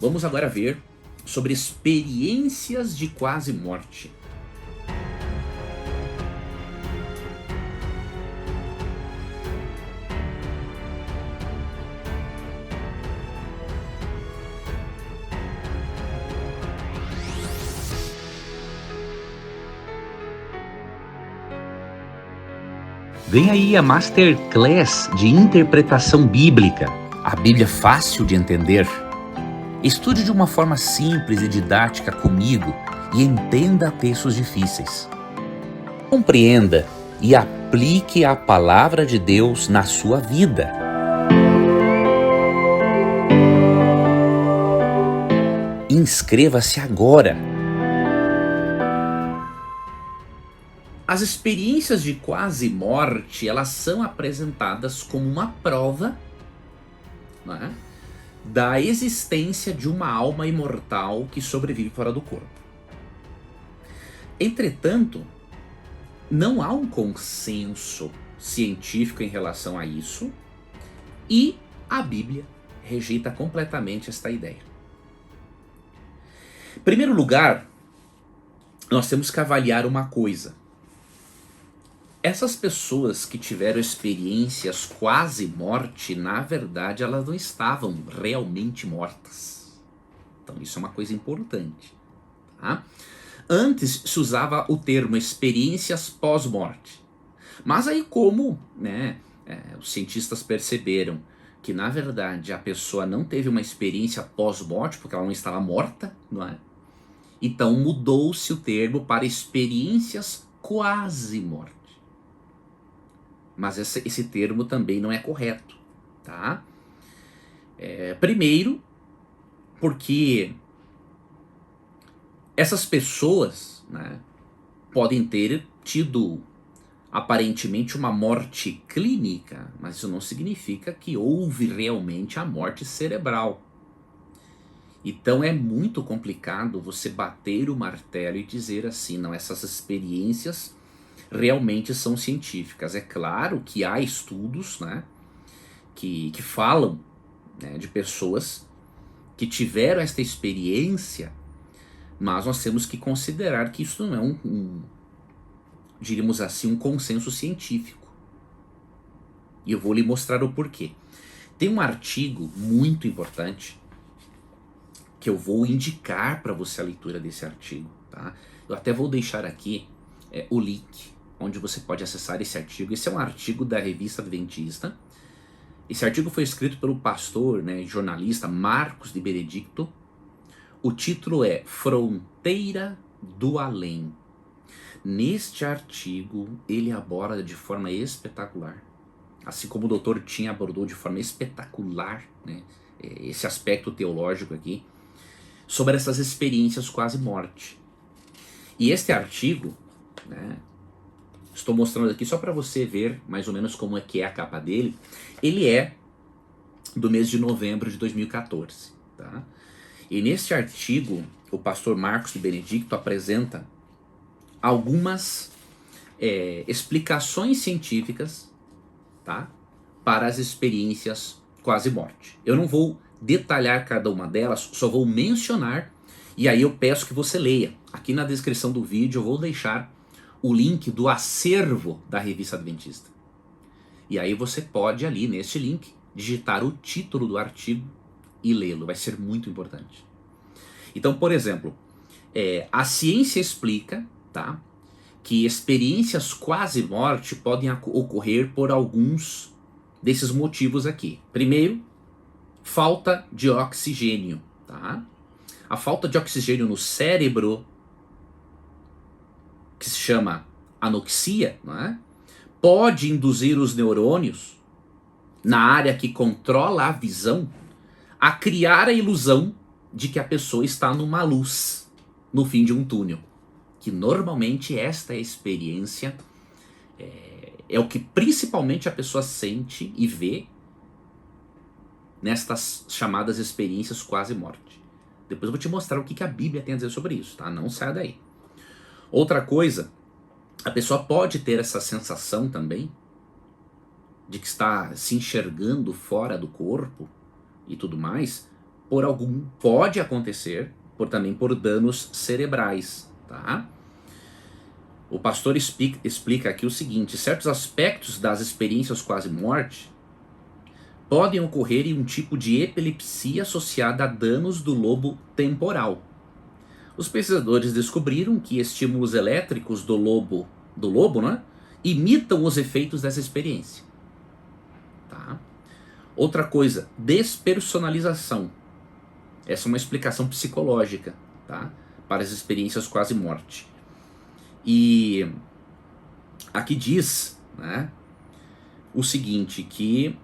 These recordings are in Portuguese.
Vamos agora ver sobre experiências de quase morte. Vem aí a Masterclass de Interpretação Bíblica. A Bíblia é fácil de entender? Estude de uma forma simples e didática comigo e entenda textos difíceis. Compreenda e aplique a palavra de Deus na sua vida. Inscreva-se agora! As experiências de quase morte, elas são apresentadas como uma prova, não é, da existência de uma alma imortal que sobrevive fora do corpo. Entretanto, não há um consenso científico em relação a isso e a Bíblia rejeita completamente esta ideia. Em primeiro lugar, nós temos que avaliar uma coisa. Essas pessoas que tiveram experiências quase morte, na verdade, elas não estavam realmente mortas. Então isso é uma coisa importante, tá? Antes se usava o termo experiências pós-morte. Mas aí como os cientistas perceberam que na verdade a pessoa não teve uma experiência pós-morte, porque ela não estava morta, não é? Então mudou-se o termo para experiências quase morte. Mas esse termo também não é correto, tá? Primeiro, porque essas pessoas, né, podem ter tido aparentemente uma morte clínica, mas isso não significa que houve realmente a morte cerebral. Então é muito complicado você bater o martelo e dizer assim, não, essas experiências realmente são científicas. É claro que há estudos, né, que falam, né, de pessoas que tiveram esta experiência, mas nós temos que considerar que isso não é diríamos assim, um consenso científico. E eu vou lhe mostrar o porquê. Tem um artigo muito importante que eu vou indicar para você a leitura desse artigo, tá? Eu até vou deixar aqui o link onde você pode acessar esse artigo. Esse é um artigo da Revista Adventista. Esse artigo foi escrito pelo pastor, né, jornalista Marcos de Benedicto. O título é Fronteira do Além. Neste artigo, ele aborda de forma espetacular, assim como o Dr. Tim abordou de forma espetacular, né, esse aspecto teológico aqui, sobre essas experiências quase morte. E este artigo, né, estou mostrando aqui só para você ver mais ou menos como é que é a capa dele. Ele é do mês de novembro de 2014, tá? E neste artigo, o pastor Marcos de Benedicto apresenta algumas explicações científicas, tá, para as experiências quase morte. Eu não vou detalhar cada uma delas, só vou mencionar, e aí eu peço que você leia. Aqui na descrição do vídeo eu vou deixar o link do acervo da Revista Adventista. E aí você pode ali neste link digitar o título do artigo e lê-lo, vai ser muito importante. Então, por exemplo, a ciência explica, tá, que experiências quase morte podem ocorrer por alguns desses motivos aqui. Primeiro, falta de oxigênio, tá? A falta de oxigênio no cérebro, que se chama anoxia, não é? Pode induzir os neurônios na área que controla a visão a criar a ilusão de que a pessoa está numa luz no fim de um túnel. Que normalmente esta experiência é o que principalmente a pessoa sente e vê nestas chamadas experiências quase morte. Depois eu vou te mostrar o que a Bíblia tem a dizer sobre isso, tá? Não saia daí. Outra coisa, a pessoa pode ter essa sensação também de que está se enxergando fora do corpo e tudo mais, pode acontecer também por danos cerebrais, tá? O pastor explica aqui o seguinte: certos aspectos das experiências quase-morte podem ocorrer em um tipo de epilepsia associada a danos do lobo temporal. Os pesquisadores descobriram que estímulos elétricos do lobo, né, imitam os efeitos dessa experiência. Tá? Outra coisa, despersonalização. Essa é uma explicação psicológica, tá, para as experiências quase-morte. E aqui diz, né, o seguinte, que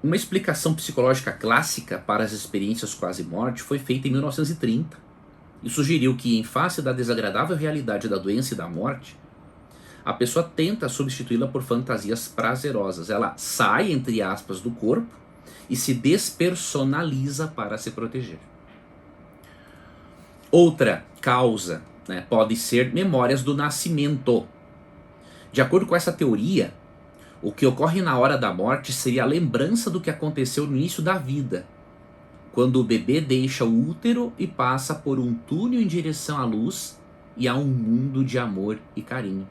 uma explicação psicológica clássica para as experiências quase-morte foi feita em 1930 e sugeriu que, em face da desagradável realidade da doença e da morte, a pessoa tenta substituí-la por fantasias prazerosas. Ela sai, entre aspas, do corpo e se despersonaliza para se proteger. Outra causa, né, pode ser memórias do nascimento. De acordo com essa teoria, o que ocorre na hora da morte seria a lembrança do que aconteceu no início da vida, quando o bebê deixa o útero e passa por um túnel em direção à luz e a um mundo de amor e carinho.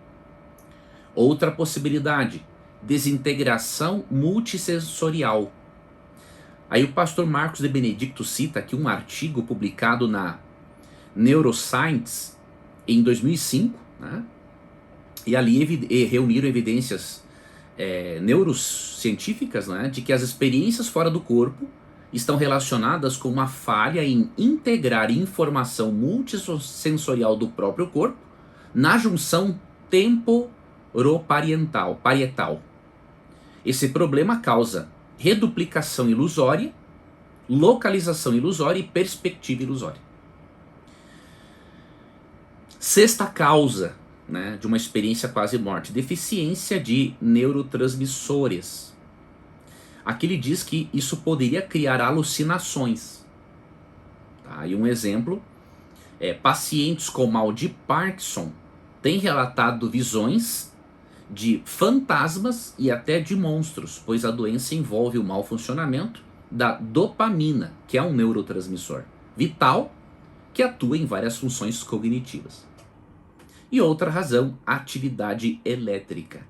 Outra possibilidade, desintegração multissensorial. Aí o pastor Marcos de Benedicto cita aqui um artigo publicado na Neuroscience em 2005, né? E ali reuniram evidências neurocientíficas, né, de que as experiências fora do corpo estão relacionadas com uma falha em integrar informação multissensorial do próprio corpo na junção temporoparietal. Esse problema causa reduplicação ilusória, localização ilusória e perspectiva ilusória. Sexta causa, né, de uma experiência quase-morte: deficiência de neurotransmissores. Aqui ele diz que isso poderia criar alucinações. Tá? E um exemplo é: pacientes com mal de Parkinson têm relatado visões de fantasmas e até de monstros, pois a doença envolve o mau funcionamento da dopamina, que é um neurotransmissor vital que atua em várias funções cognitivas. E outra razão, atividade elétrica.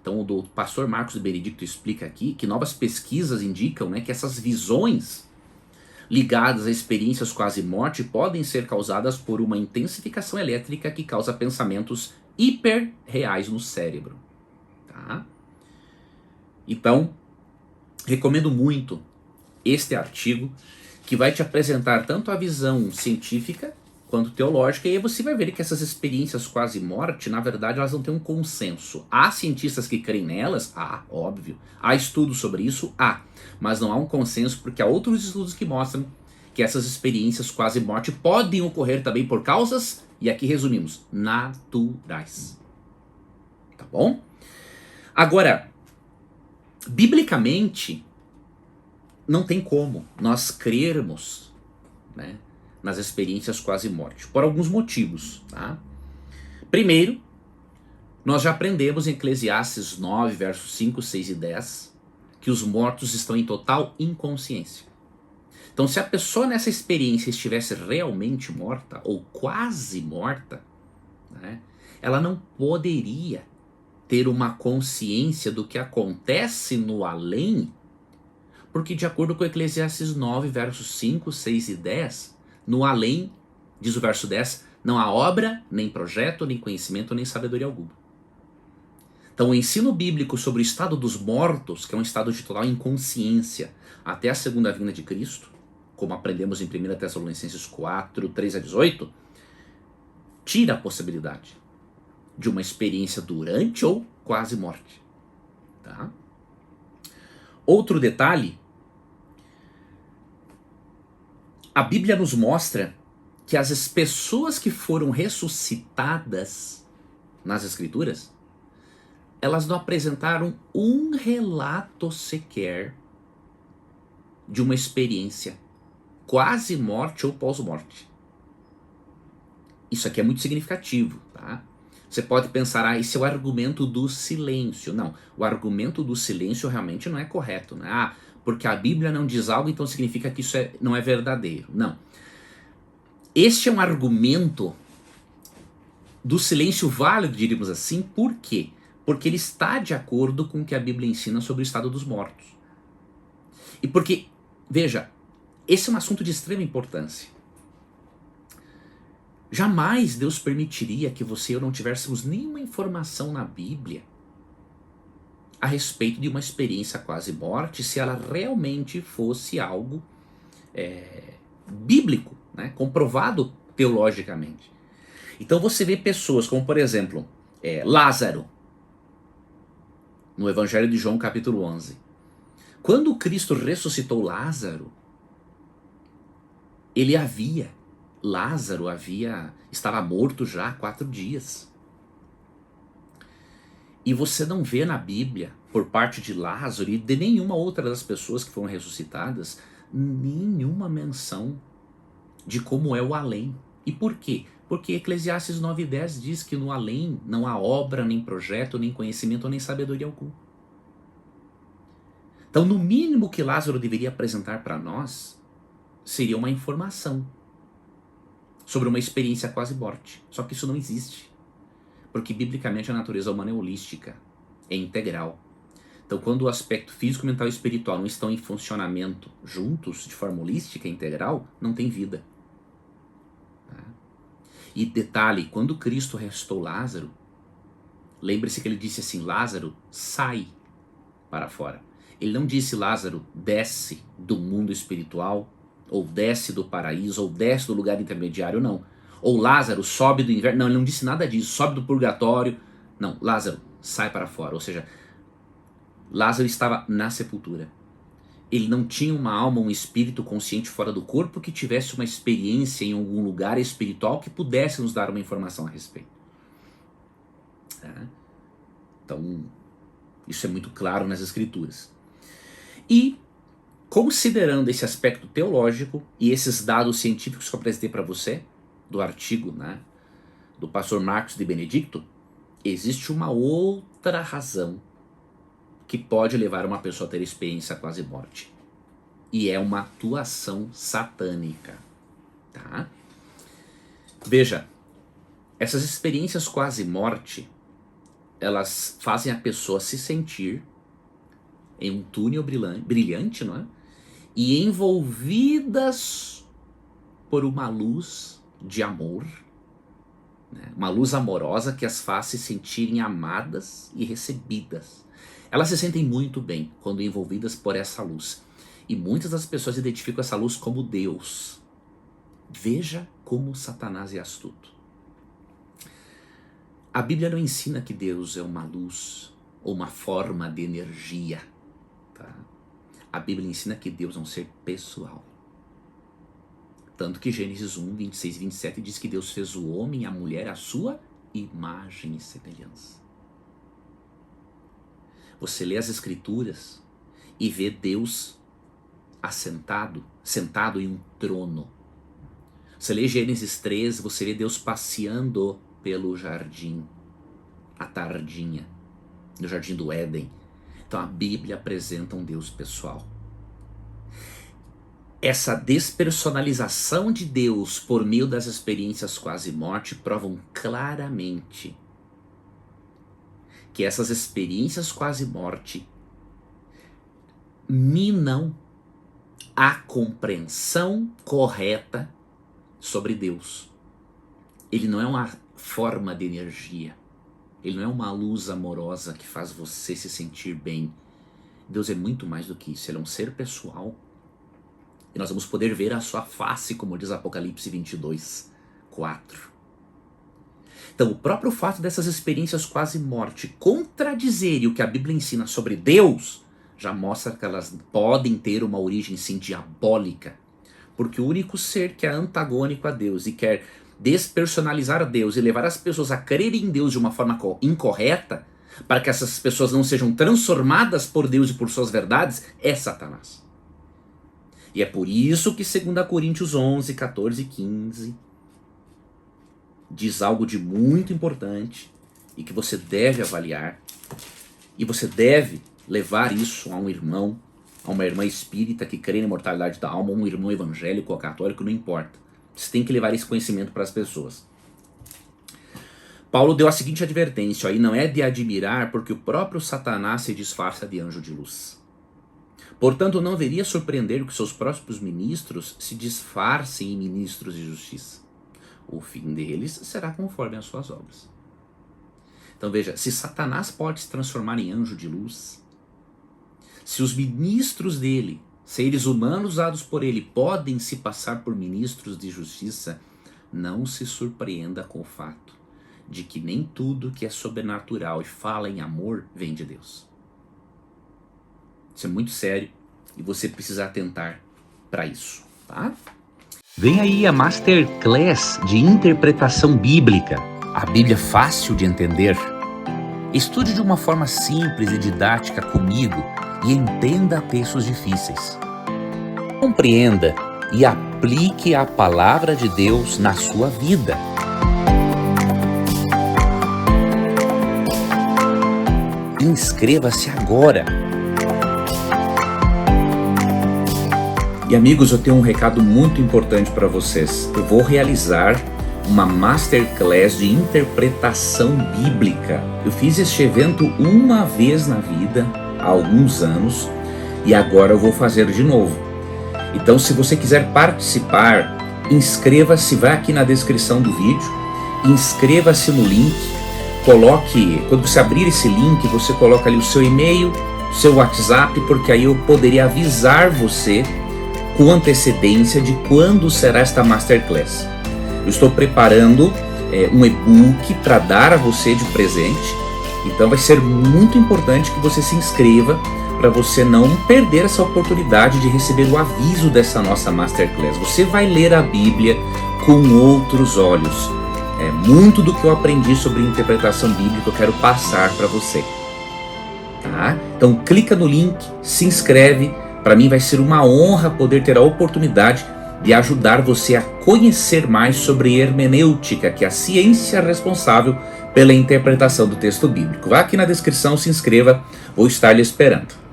Então o pastor Marcos de Benedicto explica aqui que novas pesquisas indicam, né, que essas visões ligadas a experiências quase-morte podem ser causadas por uma intensificação elétrica que causa pensamentos hiperreais no cérebro. Tá? Então, recomendo muito este artigo, que vai te apresentar tanto a visão científica quanto teológica, e aí você vai ver que essas experiências quase-morte, na verdade, elas não têm um consenso. Há cientistas que creem nelas? Óbvio. Há estudos sobre isso? Mas não há um consenso, porque há outros estudos que mostram que essas experiências quase-morte podem ocorrer também por causas, e aqui resumimos, naturais. Tá bom? Agora, biblicamente, não tem como nós crermos, né, nas experiências quase-morte, por alguns motivos. Tá? Primeiro, nós já aprendemos em Eclesiastes 9, versos 5, 6 e 10, que os mortos estão em total inconsciência. Então, se a pessoa nessa experiência estivesse realmente morta, ou quase morta, né, ela não poderia ter uma consciência do que acontece no além, porque de acordo com Eclesiastes 9, versos 5, 6 e 10, no além, diz o verso 10, não há obra, nem projeto, nem conhecimento, nem sabedoria alguma. Então o ensino bíblico sobre o estado dos mortos, que é um estado de total inconsciência, até a segunda vinda de Cristo, como aprendemos em 1 Tessalonicenses 4, 3 a 18, tira a possibilidade de uma experiência durante ou quase morte. Tá? Outro detalhe, a Bíblia nos mostra que as pessoas que foram ressuscitadas nas Escrituras, elas não apresentaram um relato sequer de uma experiência quase morte ou pós-morte. Isso aqui é muito significativo, tá? Você pode pensar, esse é o argumento do silêncio. Não, o argumento do silêncio realmente não é correto, né? porque a Bíblia não diz algo, então significa que isso não é verdadeiro. Não. Este é um argumento do silêncio válido, diríamos assim. Por quê? Porque ele está de acordo com o que a Bíblia ensina sobre o estado dos mortos. E porque, veja, esse é um assunto de extrema importância. Jamais Deus permitiria que você e eu não tivéssemos nenhuma informação na Bíblia a respeito de uma experiência quase morte, se ela realmente fosse algo bíblico, né? Comprovado teologicamente. Então você vê pessoas como, por exemplo, Lázaro, no Evangelho de João capítulo 11. Quando Cristo ressuscitou Lázaro, Lázaro estava morto já há 4 dias. E você não vê na Bíblia, por parte de Lázaro e de nenhuma outra das pessoas que foram ressuscitadas, nenhuma menção de como é o além. E por quê? Porque Eclesiastes 9:10 diz que no além não há obra, nem projeto, nem conhecimento, nem sabedoria alguma. Então, no mínimo que Lázaro deveria apresentar para nós seria uma informação sobre uma experiência quase morte. Só que isso não existe. Porque biblicamente a natureza humana é holística, é integral. Então quando o aspecto físico, mental e espiritual não estão em funcionamento juntos, de forma holística e integral, não tem vida. Tá? E detalhe, quando Cristo ressuscitou Lázaro, lembre-se que ele disse assim: Lázaro, sai para fora. Ele não disse: Lázaro, desce do mundo espiritual, ou desce do paraíso, ou desce do lugar intermediário, não. Ou Lázaro, sobe do inferno. Não, ele não disse nada disso. Sobe do purgatório. Não, Lázaro, sai para fora. Ou seja, Lázaro estava na sepultura. Ele não tinha uma alma, um espírito consciente fora do corpo que tivesse uma experiência em algum lugar espiritual que pudesse nos dar uma informação a respeito. Tá? Então, isso é muito claro nas Escrituras. E, considerando esse aspecto teológico e esses dados científicos que eu apresentei para você, do artigo, né, do pastor Marcos de Benedicto, existe uma outra razão que pode levar uma pessoa a ter experiência quase morte. E é uma atuação satânica. Tá? Veja, essas experiências quase morte, elas fazem a pessoa se sentir em um túnel brilhante, não é? E envolvidas por uma luz de amor, né? Uma luz amorosa que as faz se sentirem amadas e recebidas. Elas se sentem muito bem quando envolvidas por essa luz. E muitas das pessoas identificam essa luz como Deus. Veja como Satanás é astuto. A Bíblia não ensina que Deus é uma luz ou uma forma de energia. Tá? A Bíblia ensina que Deus é um ser pessoal. Tanto que Gênesis 1, 26 e 27 diz que Deus fez o homem e a mulher à sua imagem e semelhança. Você lê as Escrituras e vê Deus sentado em um trono. Você lê Gênesis 3, você vê Deus passeando pelo jardim, à tardinha, no jardim do Éden. Então a Bíblia apresenta um Deus pessoal. Essa despersonalização de Deus por meio das experiências quase morte provam claramente que essas experiências quase morte minam a compreensão correta sobre Deus. Ele não é uma forma de energia. Ele não é uma luz amorosa que faz você se sentir bem. Deus é muito mais do que isso. Ele é um ser pessoal. E nós vamos poder ver a sua face, como diz Apocalipse 22, 4. Então, o próprio fato dessas experiências quase morte contradizerem o que a Bíblia ensina sobre Deus, já mostra que elas podem ter uma origem, sim, diabólica. Porque o único ser que é antagônico a Deus e quer despersonalizar Deus e levar as pessoas a crerem em Deus de uma forma incorreta, para que essas pessoas não sejam transformadas por Deus e por suas verdades, é Satanás. E é por isso que 2 Coríntios 11, 14 e 15 diz algo de muito importante e que você deve avaliar, e você deve levar isso a um irmão a uma irmã espírita que crê na imortalidade da alma, um irmão evangélico ou católico, não importa. Você tem que levar esse conhecimento para as pessoas. Paulo deu a seguinte advertência, e não é de admirar porque o próprio Satanás se disfarça de anjo de luz. Portanto, não deveria surpreender que seus próprios ministros se disfarcem em ministros de justiça. O fim deles será conforme as suas obras. Então veja, se Satanás pode se transformar em anjo de luz, se os ministros dele, seres humanos usados por ele, podem se passar por ministros de justiça, não se surpreenda com o fato de que nem tudo que é sobrenatural e fala em amor vem de Deus. Isso é muito sério e você precisa atentar para isso, tá? Vem aí a Masterclass de Interpretação Bíblica. A Bíblia é fácil de entender? Estude de uma forma simples e didática comigo e entenda textos difíceis. Compreenda e aplique a palavra de Deus na sua vida. Inscreva-se agora. E amigos, eu tenho um recado muito importante para vocês. Eu vou realizar uma Masterclass de interpretação bíblica. Eu fiz este evento uma vez na vida, há alguns anos, e agora eu vou fazer de novo. Então, se você quiser participar, inscreva-se, vai aqui na descrição do vídeo, inscreva-se no link, quando você abrir esse link, você coloca ali o seu e-mail, seu WhatsApp, porque aí eu poderia avisar você com antecedência de quando será esta Masterclass. Eu estou preparando um e-book para dar a você de presente, então vai ser muito importante que você se inscreva para você não perder essa oportunidade de receber o aviso dessa nossa Masterclass. Você vai ler a Bíblia com outros olhos. Muito do que eu aprendi sobre interpretação bíblica eu quero passar para você. Tá? Então clica no link, se inscreve. Para mim vai ser uma honra poder ter a oportunidade de ajudar você a conhecer mais sobre hermenêutica, que é a ciência responsável pela interpretação do texto bíblico. Vá aqui na descrição, se inscreva, vou estar lhe esperando.